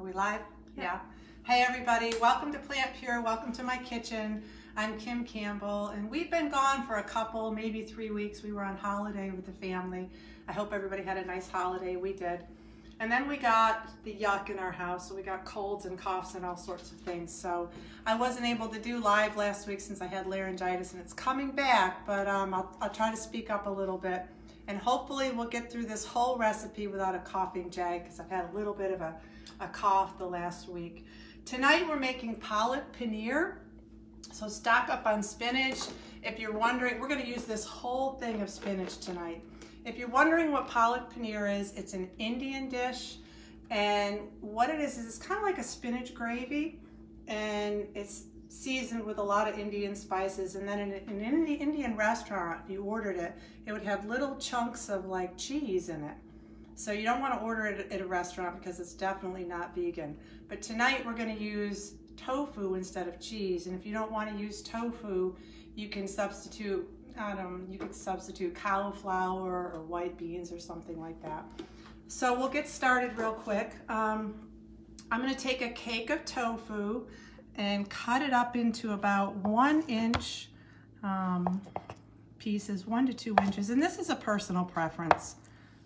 Are we live? Yeah. Hey everybody, welcome to PlantPure, welcome to my kitchen. I'm Kim Campbell, and we've been gone for a couple, maybe 3 weeks. We were on holiday with the family. I hope everybody had a nice holiday. We did. And then we got the yuck in our house, so we got colds and coughs and all sorts of things. So I wasn't able to do live last week since I had laryngitis, and it's coming back, but I'll try to speak up a little bit. And hopefully we'll get through this whole recipe without a coughing jag, because I've had a little bit of a cough the last week. Tonight we're making Palak Paneer. So stock up on spinach. If you're wondering, we're going to use this whole thing of spinach tonight. If you're wondering what Palak Paneer is, it's an Indian dish, and what it is it's kind of like a spinach gravy, and it's seasoned with a lot of Indian spices. And then in an Indian restaurant, if you ordered it, it would have little chunks of like cheese in it. So you don't want to order it at a restaurant because it's definitely not vegan. But tonight we're going to use tofu instead of cheese. And if you don't want to use tofu, you can substitute cauliflower or white beans or something like that. So we'll get started real quick. I'm going to take a cake of tofu and cut it up into about 1 inch pieces, 1 to 2 inches. And this is a personal preference.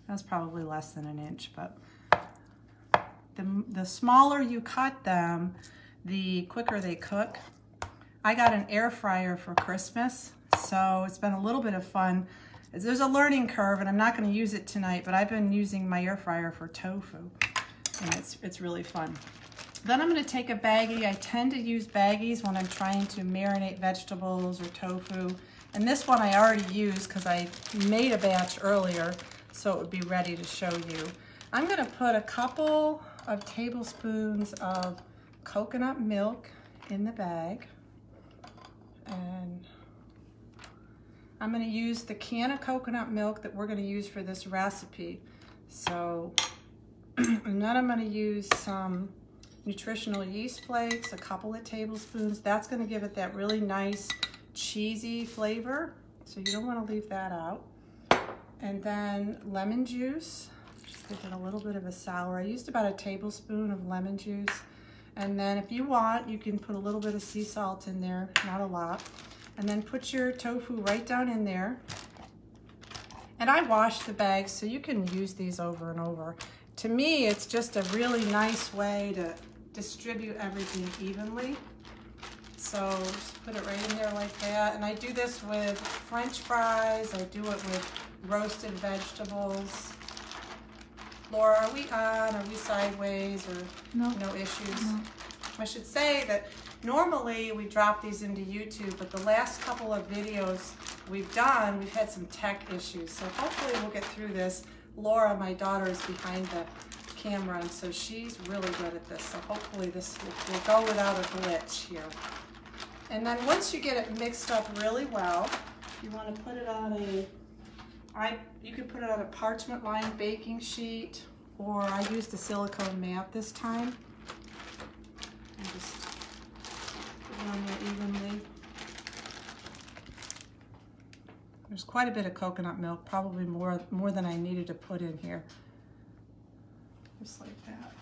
That's probably less than 1 inch, but the smaller you cut them, the quicker they cook. I got an air fryer for Christmas, so it's been a little bit of fun. There's a learning curve, and I'm not going to use it tonight, but I've been using my air fryer for tofu, and it's really fun. Then I'm going to take a baggie. I tend to use baggies when I'm trying to marinate vegetables or tofu, and this one I already used because I made a batch earlier, so it would be ready to show you. I'm going to put a couple of tablespoons of coconut milk in the bag, and I'm going to use the can of coconut milk that we're going to use for this recipe. So, and then I'm going to use some nutritional yeast flakes, a couple of tablespoons. That's going to give it that really nice cheesy flavor, so you don't want to leave that out. And then lemon juice, just give it a little bit of a sour. I used about a tablespoon of lemon juice. And then if you want, you can put a little bit of sea salt in there, not a lot. And then put your tofu right down in there. And I wash the bags so you can use these over and over. To me, it's just a really nice way to distribute everything evenly. So just put it right in there like that. And I do this with French fries. I do it with roasted vegetables. Laura, are we on? Are we sideways? Or no issues? No. I should say that normally we drop these into YouTube, but the last couple of videos we've done, we've had some tech issues. So hopefully we'll get through this. Laura, my daughter, is behind the camera, and so she's really good at this. So hopefully this will go without a glitch here. And then once you get it mixed up really well, you want to put it on you could put it on a parchment lined baking sheet, or I used a silicone mat this time. And just put it on there evenly. There's quite a bit of coconut milk, probably more than I needed to put in here. Just like that.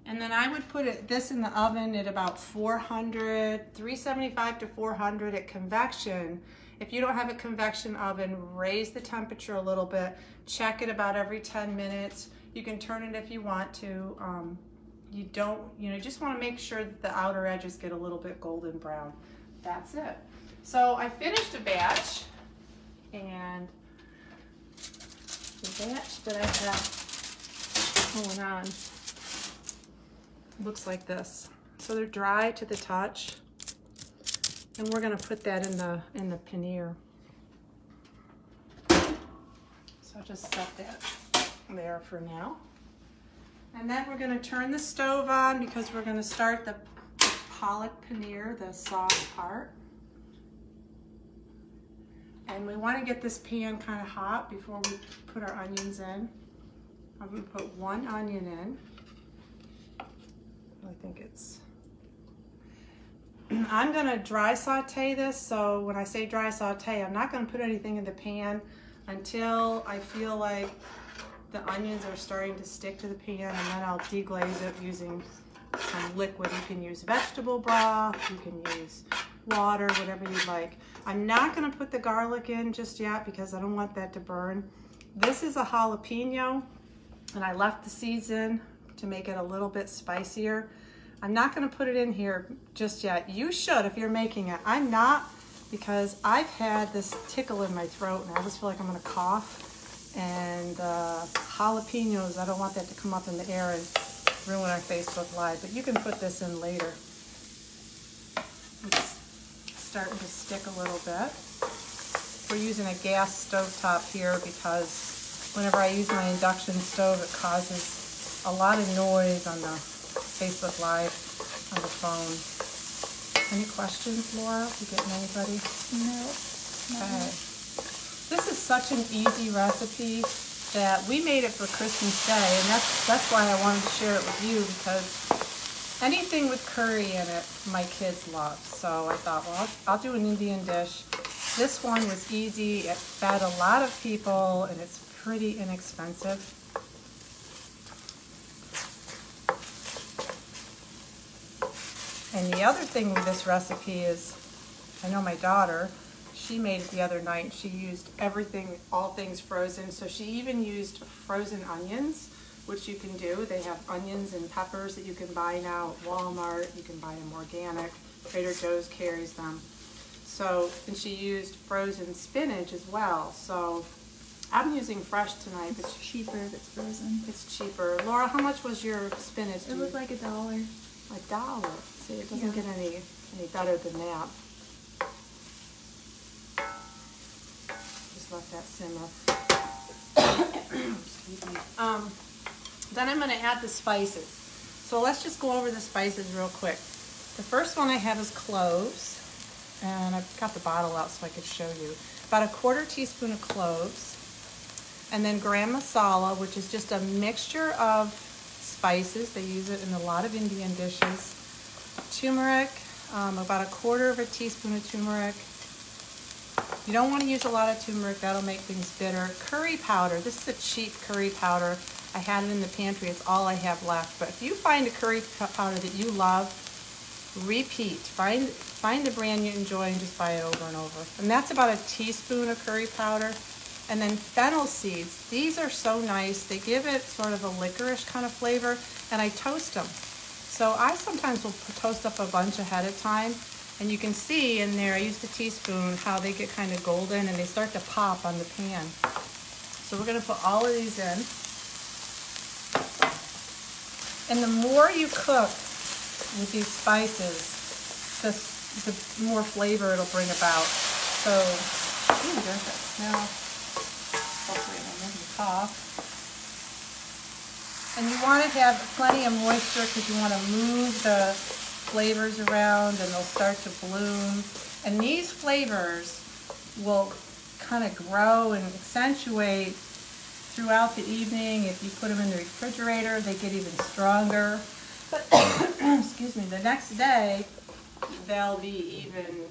And then I would put this in the oven at about 375 to 400 at convection. If you don't have a convection oven, raise the temperature a little bit. Check it about every 10 minutes. You can turn it if you want to. You just want to make sure that the outer edges get a little bit golden brown. That's it. So I finished a batch, and the batch that I have going on looks like this. So they're dry to the touch. And we're going to put that in the paneer. So I'll just set that there for now. And then we're going to turn the stove on because we're going to start the Palak Paneer, the soft part. And we want to get this pan kind of hot before we put our onions in. I'm going to put 1 onion in. I think it's... I'm going to dry saute this, so when I say dry saute, I'm not going to put anything in the pan until I feel like the onions are starting to stick to the pan, and then I'll deglaze it using some liquid. You can use vegetable broth, you can use water, whatever you like. I'm not gonna put the garlic in just yet because I don't want that to burn. This is a jalapeno, and I left the seeds in to make it a little bit spicier. I'm not gonna put it in here just yet. You should if you're making it. I'm not, because I've had this tickle in my throat and I just feel like I'm gonna cough. And jalapenos, I don't want that to come up in the air and ruin our Facebook Live, but you can put this in later. It's starting to stick a little bit. We're using a gas stove top here because whenever I use my induction stove, it causes a lot of noise on the Facebook Live on the phone. Any questions, Laura? You getting anybody? No. Okay. This is such an easy recipe that we made it for Christmas Day, and that's why I wanted to share it with you, because anything with curry in it, my kids love. So I thought, well, I'll do an Indian dish. This one was easy. It fed a lot of people, and it's pretty inexpensive. And the other thing with this recipe is, I know my daughter, she made it the other night. She used everything, all things frozen. So she even used frozen onions, which you can do. They have onions and peppers that you can buy now at Walmart. You can buy them organic. Trader Joe's carries them. So, and she used frozen spinach as well. So I'm using fresh tonight. It's cheaper if it's frozen. It's cheaper. Laura, how much was your spinach? It was like $1. $1. See, it doesn't get any better than that. Just let that simmer. Excuse me. Then I'm going to add the spices. So let's just go over the spices real quick. The first one I have is cloves, and I've got the bottle out so I could show you. About a 1/4 teaspoon of cloves, and then garam masala, which is just a mixture of spices. They use it in a lot of Indian dishes. Turmeric, about a 1/4 teaspoon of turmeric. You don't want to use a lot of turmeric, that'll make things bitter. Curry powder, this is a cheap curry powder. I had it in the pantry, it's all I have left. But if you find a curry powder that you love, repeat. Find the brand you enjoy and just buy it over and over. And that's about a teaspoon of curry powder. And then fennel seeds, these are so nice. They give it sort of a licorice kind of flavor, and I toast them. So I sometimes will toast up a bunch ahead of time, and you can see in there, I used a teaspoon, how they get kind of golden and they start to pop on the pan. So we're gonna put all of these in. And the more you cook with these spices, the more flavor it'll bring about. So, ooh, there's that smell. Hopefully it'll make me cough. And you want to have plenty of moisture because you want to move the flavors around and they'll start to bloom. And these flavors will kind of grow and accentuate throughout the evening. If you put them in the refrigerator, they get even stronger. But excuse me, the next day they'll be even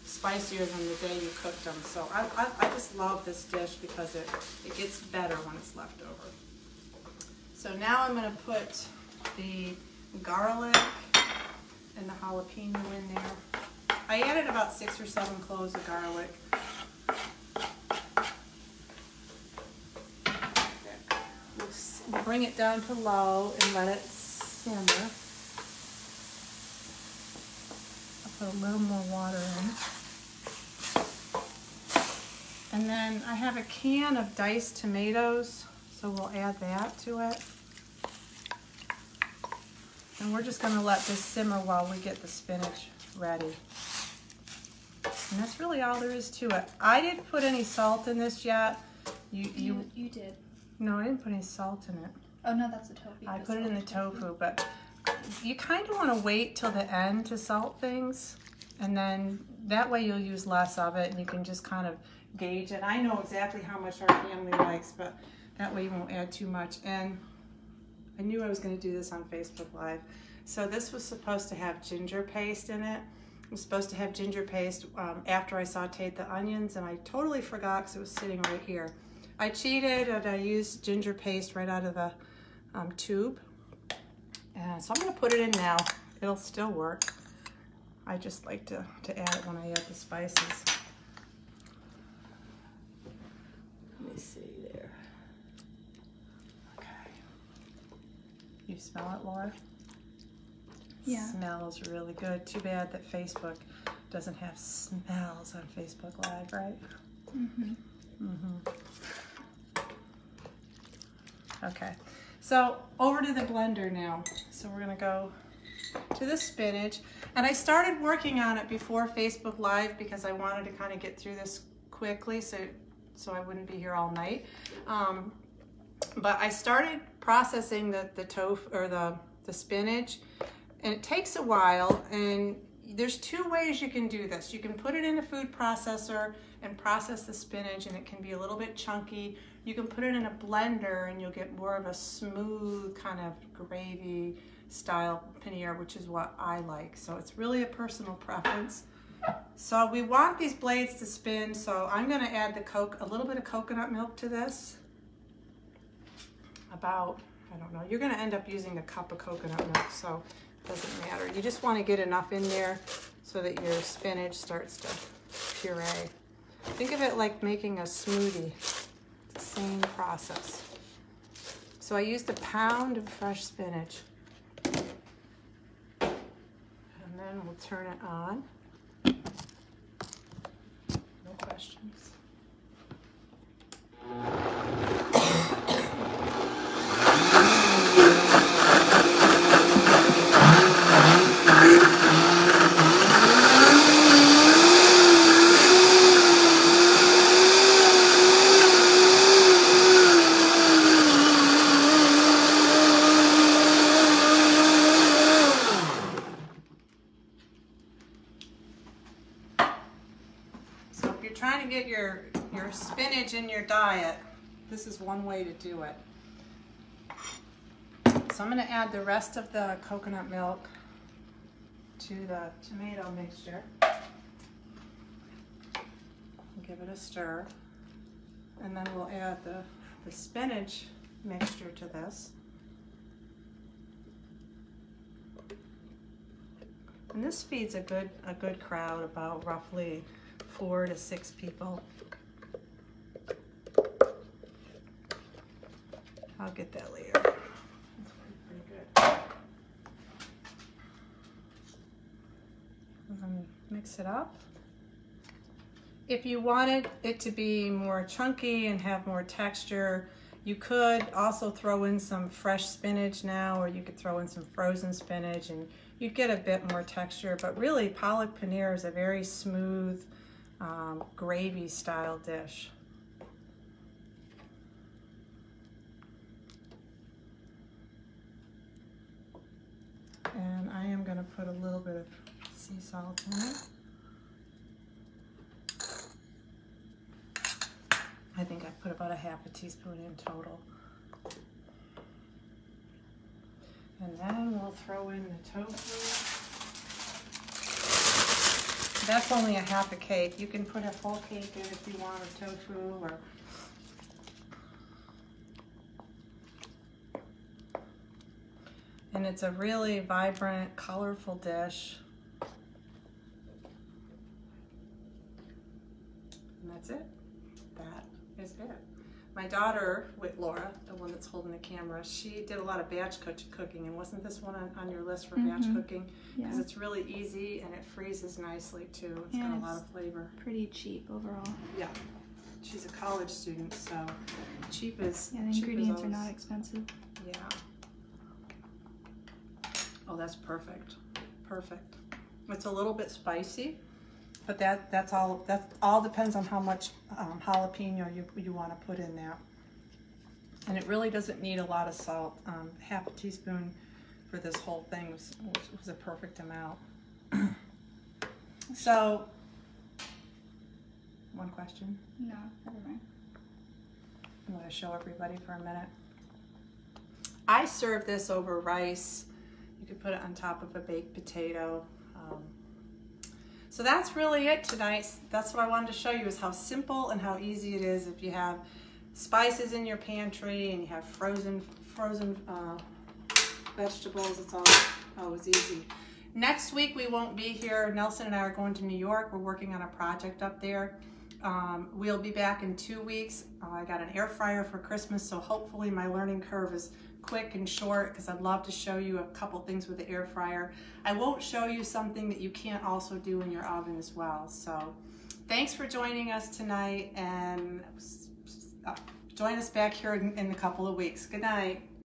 spicier than the day you cooked them. So I just love this dish because it gets better when it's left over. So now I'm going to put the garlic and the jalapeno in there. I added about 6 or 7 cloves of garlic. We'll bring it down to low and let it simmer. I'll put a little more water in. And then I have a can of diced tomatoes, so we'll add that to it. And we're just going to let this simmer while we get the spinach ready. And that's really all there is to it. I didn't put any salt in this yet. You did. No, I didn't put any salt in it. Oh no, that's the tofu. I put it in the tofu, but you kind of want to wait till the end to salt things, and then that way you'll use less of it and you can just kind of gauge it. I know exactly how much our family likes, but that way you won't add too much. And I knew I was going to do this on Facebook Live. So this was supposed to have ginger paste in it. It was supposed to have ginger paste after I sauteed the onions, and I totally forgot because it was sitting right here. I cheated and I used ginger paste right out of the tube. And so I'm gonna put it in now. It'll still work. I just like to add it when I add the spices. Let me see there. Okay. You smell it, Laura? Yeah. Smells really good. Too bad that Facebook doesn't have smells on Facebook Live, right? Mm-hmm. Mm-hmm. Okay, so over to the blender now. So we're gonna go to the spinach. And I started working on it before Facebook Live because I wanted to kind of get through this quickly so I wouldn't be here all night. But I started processing the tofu or the spinach, and it takes a while, and there's two ways you can do this. You can put it in a food processor and process the spinach, and it can be a little bit chunky. You can put it in a blender and you'll get more of a smooth kind of gravy style paneer, which is what I like. So it's really a personal preference. So we want these blades to spin, so I'm gonna add a little bit of coconut milk to this. About, I don't know, you're gonna end up using a cup of coconut milk, so it doesn't matter. You just wanna get enough in there so that your spinach starts to puree. Think of it like making a smoothie. It's the same process. So I used a pound of fresh spinach. And then we'll turn it on. No questions. Trying to get your spinach in your diet, this is one way to do it. So I'm going to add the rest of the coconut milk to the tomato mixture. Give it a stir, and then we'll add the spinach mixture to this. And this feeds a good crowd, about roughly 4 to 6 people. I'll get that later. That's pretty good. And then mix it up. If you wanted it to be more chunky and have more texture, you could also throw in some fresh spinach now, or you could throw in some frozen spinach and you'd get a bit more texture. But really, Palak paneer is a very smooth, gravy style dish. And I am going to put a little bit of sea salt in it. I think I put about a half a teaspoon in total. And then we'll throw in the tofu. That's only a half a cake. You can put a full cake in if you want of tofu, or and it's a really vibrant, colorful dish. And that's it. That is it. My daughter, with Laura, the one that's holding the camera, she did a lot of batch cooking, and wasn't this one on your list for batch cooking? Because it's really easy and it freezes nicely too. It's got a lot of flavor. Pretty cheap overall. Yeah. She's a college student, so cheap is. Yeah, the ingredients are not expensive. Yeah. Oh, that's perfect. Perfect. It's a little bit spicy, but that all depends on how much jalapeno you want to put in that. And it really doesn't need a lot of salt. Half a teaspoon for this whole thing was a perfect amount. So, one question? No, never mind. I'm going to show everybody for a minute. I serve this over rice. You could put it on top of a baked potato. So that's really it tonight. That's what I wanted to show you, is how simple and how easy it is if you have spices in your pantry and you have frozen vegetables, it's always easy. Next week we won't be here. Nelson and I are going to New York. We're working on a project up there. We'll be back in 2 weeks. I got an air fryer for Christmas, so hopefully my learning curve is quick and short, because I'd love to show you a couple things with the air fryer. I won't show you something that you can't also do in your oven as well. So thanks for joining us tonight, and join us back here in a couple of weeks. Good night.